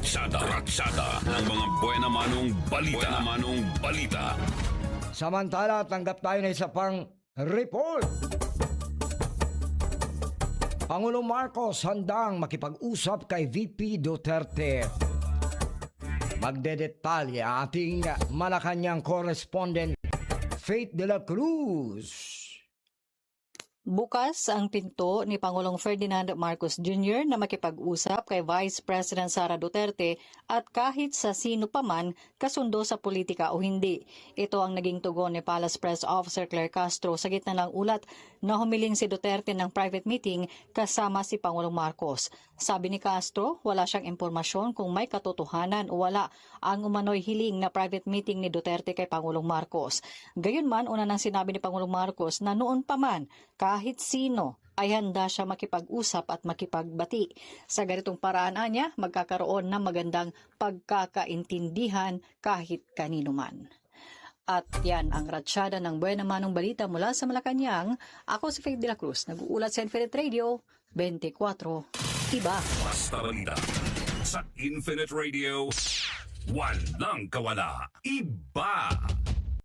Ratsada ng mga buena manong balita. Samantala, tanggap tayo na isa pang report. Pangulong Marcos handang makipag-usap kay VP Duterte. Magdedetalye ating Malacanang correspondent Faith de la Cruz. Bukas ang pinto ni Pangulong Ferdinand Marcos Jr. na makipag-usap kay Vice President Sara Duterte at kahit sa sino paman kasundo sa politika o hindi. Ito ang naging tugon ni Palace Press Officer Claire Castro sa gitna ng ulat na humiling si Duterte ng private meeting kasama si Pangulong Marcos. Sabi ni Castro, wala siyang impormasyon kung may katotohanan o wala ang umano'y hiling na private meeting ni Duterte kay Pangulong Marcos. Gayunman, una nang sinabi ni Pangulong Marcos na noon pa man, kahit sino ay handa siya makipag-usap at makipagbati. Sa ganitong paraan niya, magkakaroon ng magandang pagkakaintindihan kahit kanino man. At yan ang ratsyada ng Buena Manong Balita mula sa Malacanang. Ako si Faith de la Cruz, nag-uulat sa Infinite Radio 24. Iba. Basta balita. Sa Infinite Radio, walang kawala. Iba.